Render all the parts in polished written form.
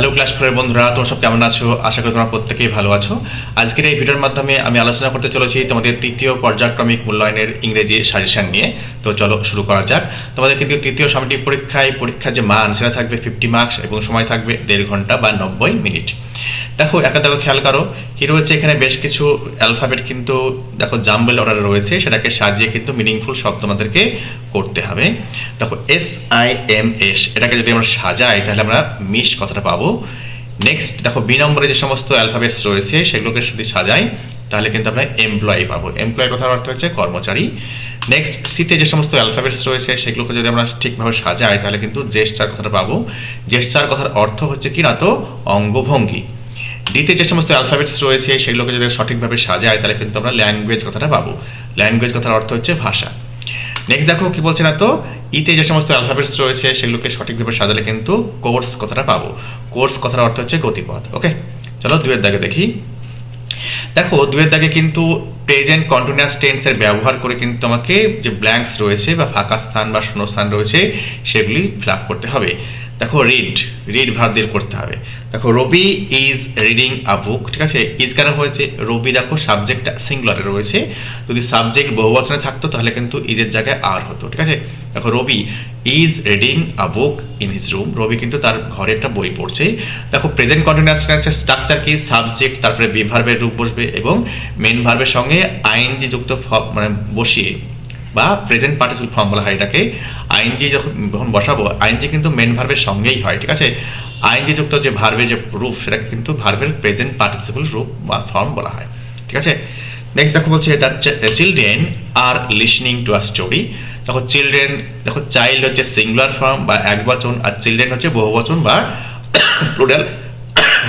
Hello class ফোরের বন্ধুরা, তোমরা সব কেমন আছো? আশা করি তোমরা প্রত্যেকেই ভালো আছো। আজকের এই ভিডিওর মাধ্যমে আমি আলোচনা করতে চলেছি তোমাদের তৃতীয় পর্যায়ক্রমিক মূল্যায়নের ইংরেজি সাজেশন নিয়ে। তো চলো শুরু করা যাক। তোমাদের কিন্তু তৃতীয় সাময়িক পরীক্ষার যে মান সেটা থাকবে 50 মার্কস এবং সময় থাকবে 1.5 ঘন্টা বা 90 মিনিট। দেখো খেয়াল করো কি রয়েছে এখানে, বেশ কিছু অ্যালফাবেট কিন্তু দেখো জাম্বল অর্ডারে রয়েছে, সেটাকে সাজিয়ে কিন্তু মিনিংফুল শব্দ আমাদেরকে করতে হবে। দেখো SIMS, এটাকে যদি আমরা সাজাই তাহলে আমরা মিস কথাটা পাবো। নেক্সট দেখো বি নম্বরে যে সমস্ত অ্যালফাবেটস রয়েছে সেগুলোকে যদি সাজাই তাহলে কিন্তু আমরা এমপ্লয়ি পাবো। এমপ্লয়ি কথার অর্থ হচ্ছে কর্মচারী। নেক্সট সিতে যে সমস্ত অ্যালফাবেটস রয়েছে সেগুলোকে যদি আমরা ঠিকভাবে সাজাই তাহলে কিন্তু জেস্টার কথাটা পাবো। জেস্টার কথার অর্থ হচ্ছে কি না, তো অঙ্গভঙ্গি। ডিতে যে সমস্ত অ্যালফাবেটস রয়েছে সেগুলোকে যদি সঠিকভাবে সাজায় তাহলে কিন্তু আমরা ল্যাঙ্গুয়েজ কথাটা পাবো। ল্যাঙ্গুয়েজ কথার অর্থ হচ্ছে ভাষা। নেক্সট দেখো কি বলছে না, তো ইতে যে সমস্ত অ্যালফাবেটস রয়েছে সেগুলোকে সঠিকভাবে সাজালে কিন্তু কোর্স কথাটা পাবো। কোর্স কথার অর্থ হচ্ছে গতিপথ। ওকে, চলো দুয়ের দাগে দেখি। দেখো দুয়ের দাগে কিন্তু প্রেজেন্ট কন্টিনিউয়াস টেন্সের ব্যবহার করে কিন্তু আমাকে যে ব্ল্যাঙ্কস রয়েছে বা ফাঁকা স্থান বা শূন্যস্থান রয়েছে সেগুলি ফিল আপ করতে হবে। দেখো রিড ভার্ব দিয়ে করতে হবে। দেখো রবি ইজ রিডিং আ বুক, ঠিক আছে। ইজ কেন হয়েছে? রবি দেখো সাবজেক্টটা সিঙ্গুলারে রয়েছে, যদি সাবজেক্ট বহুবচনে থাকতো তাহলে কিন্তু ইজের জায়গায় আর হতো, ঠিক আছে। দেখো Rabi is reading a book in his room, Rabi কিন্তু তার ঘরে একটা বই পড়ছে। দেখো প্রেজেন্ট কন্টিনিউয়াস টেন্সের স্ট্রাকচার কি? সাবজেক্ট, তারপরে বি ভার্বের রূপ বসবে এবং মেন ভার্বের সঙ্গে আইএনজি যুক্ত মানে বসিয়ে বা প্রেজেন্ট পার্টিসিপল ফর্ম বলা হয় এটাকে। আইএনজি যখন বসাবো, আইএনজি কিন্তু মেন ভার্বের সঙ্গেই হয়, ঠিক আছে। আইএনজি যুক্ত যে ভার্বের যে রূপ সেটাকে কিন্তু ভার্বের প্রেজেন্ট পার্টিসিপল রূপ বা ফর্ম বলা হয়, ঠিক আছে। নেক্সট দেখো বলছে the children are listening to a story. দেখো চিলড্রেন, দেখো চাইল্ড হচ্ছে সিঙ্গুলার ফর্ম বা একবচন, আর চিলড্রেন হচ্ছে বহুবচন বা plural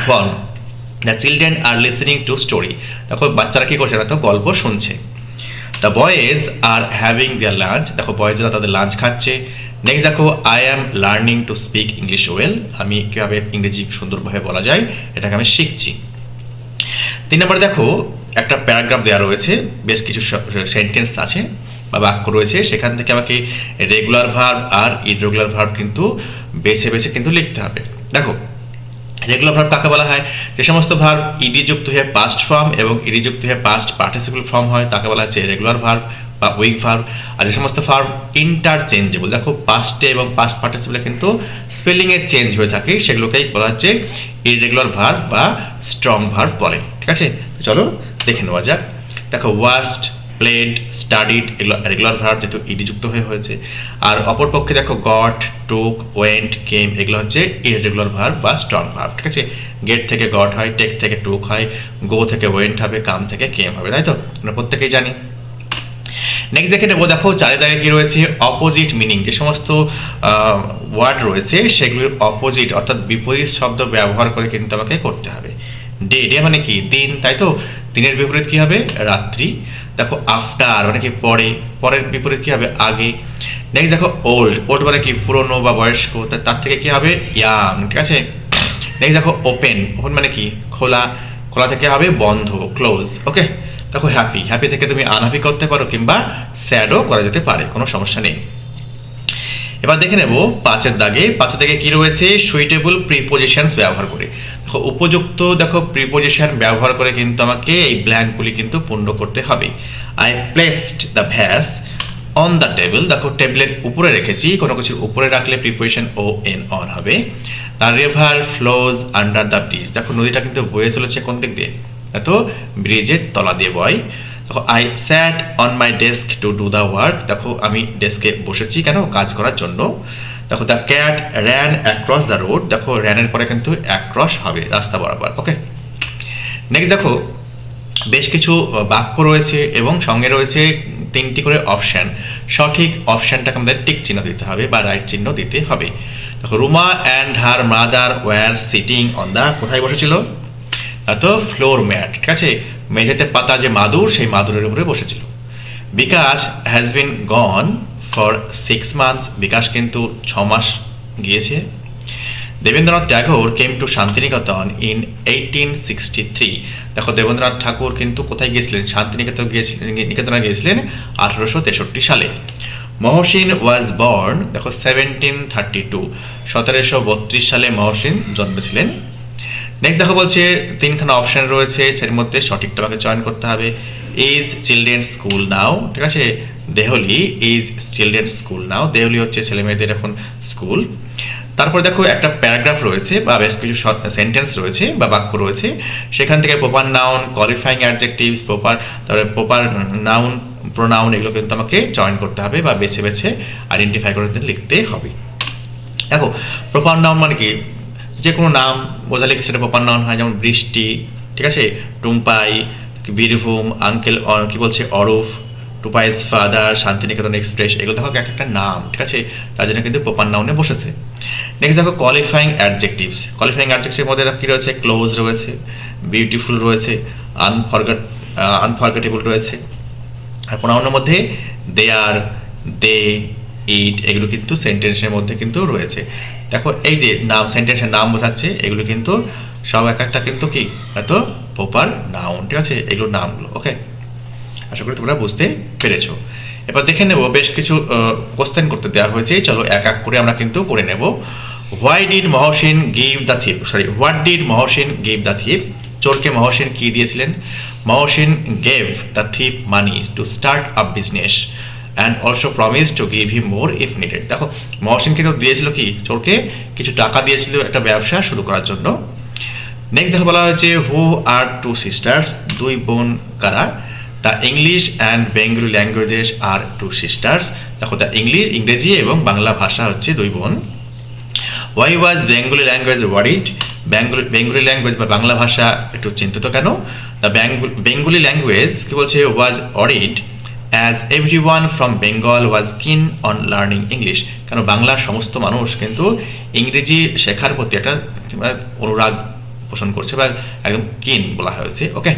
form. The children are listening to story, দেখো বাচ্চারা কি করছে না, তো গল্প শুনছে। The boys are having there lunch, দেখো বয়েজরা তাদের লাঞ্চ খাচ্ছে। নেক্সট দেখো I am learning to speak English well, আমি কীভাবে ইংরেজি সুন্দরভাবে বলা যায় এটাকে আমি শিখছি। 3 নম্বরে দেখো একটা প্যারাগ্রাফ দেওয়া রয়েছে, বেশ কিছু সেন্টেন্স আছে বা বাক্য রয়েছে, সেখান থেকে আমাকে রেগুলার ভার্ব আর ইররেগুলার ভার্ব কিন্তু বেছে বেছে কিন্তু লিখতে হবে। দেখো রেগুলার ভার্ব কাকে বলা হয়? যে সমস্ত ভার্ব ইডি যুক্ত হয়ে পাস্ট ফর্ম এবং ইডি যুক্ত হয়ে পাস্ট পার্টিসিপল ফর্ম হয় তাকে বলা হচ্ছে রেগুলার ভার্ব বা উইক ভার্ব। আর যে সমস্ত ভার্ব ইন্টারচেঞ্জেবল, দেখো পাস্টে এবং পাস্ট পার্টিসিপলে কিন্তু স্পেলিংয়ের চেঞ্জ হয়ে থাকে, সেগুলোকেই বলা হচ্ছে ইররেগুলার ভার্ব বা স্ট্রং ভার্ব বলে, ঠিক আছে। চলো দেখে নেওয়া যাক। দেখো ওয়াস্ট, প্লেড, স্টাডিড, এগুলো রেগুলার ভার্ব যেহেতু ইডি যুক্ত হয়েছে। আর অপরপক্ষে দেখো গট, টুক, ওয়েন্ট, কেম, এগুলো হচ্ছে ইররেগুলার ভার্ব বা স্ট্রং ভার্ব, ঠিক আছে। গেট থেকে গট হয়, টেক থেকে টুক হয়, গো থেকে ওয়েন্ট হবে, কাম থেকে কেম হবে, তাই তো আমরা প্রত্যেকেই জানি। নেক্সট দেখে নেবো, দেখো চারিদিকে কি রয়েছে? অপোজিট মিনিং, যে সমস্ত ওয়ার্ড রয়েছে সেগুলির অপোজিট অর্থাৎ বিপরীত শব্দ ব্যবহার করে কিন্তু আমাকে করতে হবে। ডে মানে কি? দিন, তাই তো। দিনের বিপরীত কি হবে? রাত্রি। দেখো আফটার মানে কি? পরের বিপরীত কি হবে? আগে। নেক্সট দেখো ওল্ড মানে কি? পুরনো বা বয়স্ক, তার থেকে কি হবে? ইয়াং, ঠিক আছে। নেক্সট দেখো ওপেন মানে কি? খোলা থেকে হবে বন্ধ, ক্লোজ। ওকে, দেখো হ্যাপি থেকে তুমি আনহ্যাপি করতে পারো কিংবা স্যাডও করা যেতে পারে, কোনো সমস্যা নেই। এবার দেখে নেব 5 দাগে কি রয়েছে? সুইটেবল প্রিপোজিশনস ব্যবহার করে। দেখো উপযুক্ত প্রিপোজিশন ব্যবহার করে কিন্তু আমাকে এই ব্ল্যাঙ্কগুলি কিন্তু পূর্ণ করতে হবে। I placed the vase on the table, দেখো টেবিলের উপরে রেখেছি, কোনো কিছুর উপরে রাখলে প্রিপোজিশন অন হবে। The river flows under the bridge, দেখো নদীটা কিন্তু বয়ে চলেছে কোন দিক দিয়ে? তো ব্রিজের তলা দিয়ে বয়। দেখো I sat on my desk to do the work, দেখো আমি ডেস্কে বসেছি কেন? কাজ করার জন্য। দেখো the cat ran across the road, দেখো র্যানের পরে কিন্তু অ্যাক্রস হবে, রাস্তা বরাবর। ওকে, নেক্সট দেখো বেশ কিছু বাক্য রয়েছে এবং সঙ্গে রয়েছে 3টি করে অপশান। সঠিক অপশানটাকে আমাদের টিক চিহ্ন দিতে হবে বা রাইট চিহ্ন দিতে হবে। দেখো Ruma and her mother were sitting on the, কোথায় বসেছিল? তো ফ্লোর ম্যাট, ঠিক আছে। মেঝেতে পাতা যে মাদুর, সেই মাদুরের উপরে বসেছিল। Bikash has been gone for 6 months, Bikash কিন্তু 6 মাস গিয়েছে। Debendranath Tagore came to Santiniketan in 1863, দেখো দেবেন্দ্রনাথ ঠাকুর কিন্তু কোথায় গিয়েছিলেন? শান্তিনিকেতনে গিয়েছিলেন 1863 সালে। মহসিন ওয়াজ বর্ন, দেখো 1732, 1732 সালে মহসিন জন্মেছিলেন। নেক্সট দেখো বলছে তিনখানা অপশন রয়েছে, এর মধ্যে সঠিকটা আমাকে চয়ন করতে হবে। ইজ চিলড্রেন্স স্কুল নাও, ঠিক আছে, Delhi is children's school now, Delhi হচ্ছে ছেলে মেয়েদের এখন স্কুল। তারপর দেখো একটা প্যারাগ্রাফ রয়েছে বা বেশ কিছু সেন্টেন্স রয়েছে বা বাক্য রয়েছে, সেখান থেকে প্রপার নাউন, কোয়ালিফাইং অ্যাডজেক্টিভস, তারপরে প্রপার নাউন, প্রোনাউন, এগুলো কিন্তু আমাকে চয়ন করতে হবে বা বেছে বেছে আইডেন্টিফাই করে লিখতে হবে। দেখো প্রপার নাউন মানে কি, যে কোনো নাম বোঝালে কি সেটা প্রপার নাউন হয়, যেমন বৃষ্টি, ঠিক আছে, টুম্পাই, বীরভূম, আঙ্কেল কি বলছে অরূপ, টুপাইস ফাদার, শান্তিনিকেতন এক্সপ্রেস, এগুলো দেখো এক একটা নাম, ঠিক আছে, তার জন্য কিন্তু প্রপার নাউনে বসেছে। নেক্সট দেখো কোয়ালিফাইং অ্যাডজেক্টিভস, কোয়ালিফাইং অ্যাডজেক্টিভের মধ্যে কি রয়েছে, ক্লোজ রয়েছে, বিউটিফুল রয়েছে, আনফরগেটেবল রয়েছে। আর প্রোনাউনের মধ্যে দে আর, দে, ইট, এগুলো কিন্তু সেন্টেন্সের মধ্যে কিন্তু রয়েছে। দেখো এই যে নাম, সেন্টেন্সের নাম বোঝাচ্ছে, এগুলো কিন্তু সব এক একটা কিন্তু কি এত প্রপার নাউন, ঠিক আছে, এগুলো নামগুলো। ওকে, আশা করি তোমরা বুঝতে পেরেছো। এবার দেখে নেব বেশ কিছু কোশ্চেন করতে দেওয়া হয়েছে, চলো এক এক করে আমরা কিন্তু করে নেব। What did Mohsin give the thief, চোরকে মহসিন কি দিয়েছিলেন? Mohsin gave the thief money to start a business and also promise to give him more if needed. দেখো মহসিন কিন্তু দিয়েছিল কি, চোরকে কিছু টাকা দিয়েছিল একটা ব্যবসা শুরু করার জন্য। নেক্সট দেখো বলা হয়েছে হু আর টু সিস্টার্স, দুই বোন কারা? The English and Bengali languages are two sisters, দেখো দ্য ইংরেজি এবং বাংলা ভাষা হচ্ছে দুই বোন। Why was Bengali language worried, Bengali language বা বাংলা ভাষা একটু চিন্তিত কেন? দ্য বেঙ্গলি ল্যাঙ্গুয়েজ কি বলছে, was worried as everyone from Bengal was keen on learning English, কেন বাংলার সমস্ত মানুষ কিন্তু ইংরেজি শেখার প্রতি একটা অনুরাগ পোষণ করছে বা একদম কিন বলা হয়েছে। ওকে,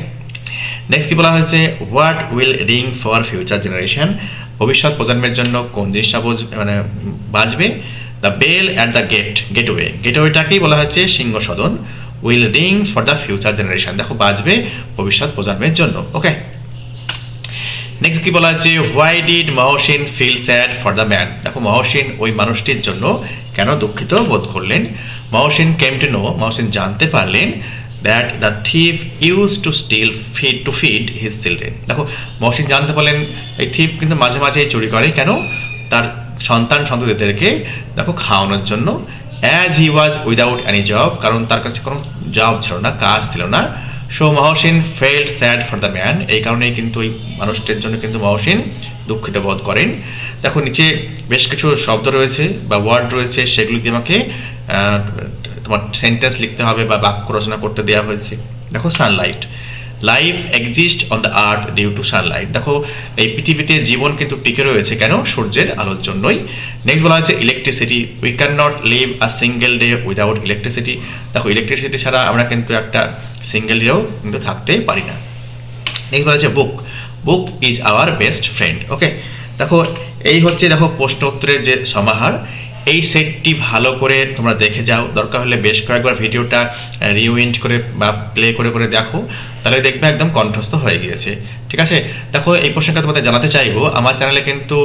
নেক্সট কি বলা হয়েছে, what will ring for future generation, ভবিষ্যৎ প্রজন্মের জন্য কোন জিনিসটা বাজবে? The bell at the gateway, গেটওয়েটাকেই বলা হচ্ছে Singha Sadan. Will ring for the future generation, দেখো বাজবে ভবিষ্যৎ প্রজন্মের জন্য। ওকে, নেক্সট কি বলা হচ্ছে, why did Mohsin feel sad for the man, দেখো মহসিন ওই মানুষটির জন্য কেন দুঃখিত বোধ করলেন? Mohsin came to know, Mohsin জানতে পারলেন that the thief used to steal to feed his children, দেখো মহসিন জানতে পারলেন এই থিফ কিন্তু মাঝে মাঝে চুরি করে, কেন? তার সন্ততিদেরকে দেখো খাওয়ানোর জন্য। As he was without any job, কারণ তার কাছে কোনো জব ছিল না, কাজ ছিল না। So Mohsin felt sad for the man, এই কারণেই কিন্তু ওই মানুষটির জন্য কিন্তু মহসিন দুঃখিত বোধ করেন। দেখো নিচে বেশ কিছু শব্দ রয়েছে বা ওয়ার্ড রয়েছে, সেগুলি দিয়ে আমাকে তোমার সেন্টেন্স লিখতে হবে বা বাক্য রচনা করতে দেওয়া হয়েছে। দেখো sunlight, life exist on the earth due to sunlight, দেখো এই পৃথিবীতে জীবন কিন্তু টিকে রয়েছে কেন? সূর্যের আলোর জন্যই। নেক্সট বলা হয়েছে electricity, we can not live a single day without electricity, দেখো ইলেকট্রিসিটি ছাড়া আমরা কিন্তু একটা সিঙ্গেল ডেও কিন্তু থাকতে পারি না। নেক্সট বলা হচ্ছে book is our best friend. Okay, দেখো এই হচ্ছে দেখো প্রশ্ন উত্তরের যে সমাহার, এই সেটটি ভালো করে তোমরা দেখে যাও, দরকার হলে বেশ কয়েকবার ভিডিওটা রিউইন্ড করে বা প্লে করে করে দেখো, তাহলে দেখবে একদম কণ্ঠস্থ হয়ে গিয়েছে। ঠিক আছে, দেখো এই প্রশ্নটা তোমাদের জানাতে চাইবো, আমার চ্যানেলে কিন্তু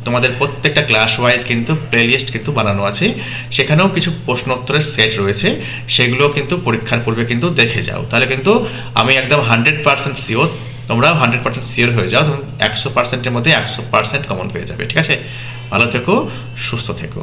তোমাদের প্রত্যেকটা ক্লাস ওয়াইজ কিন্তু প্লেলিস্ট কিন্তু বানানো আছে, সেখানেও কিছু প্রশ্ন উত্তরের সেট রয়েছে, সেগুলো কিন্তু পরীক্ষার পূর্বে কিন্তু দেখে যাও, তাহলে কিন্তু আমি একদম 100% শিওর, তোমরাও 100% শিওর হয়ে যাও, তখন 100%-এর মধ্যে 100% কমন পেয়ে যাবে। ঠিক আছে, ভালো থেকো, সুস্থ থেকো।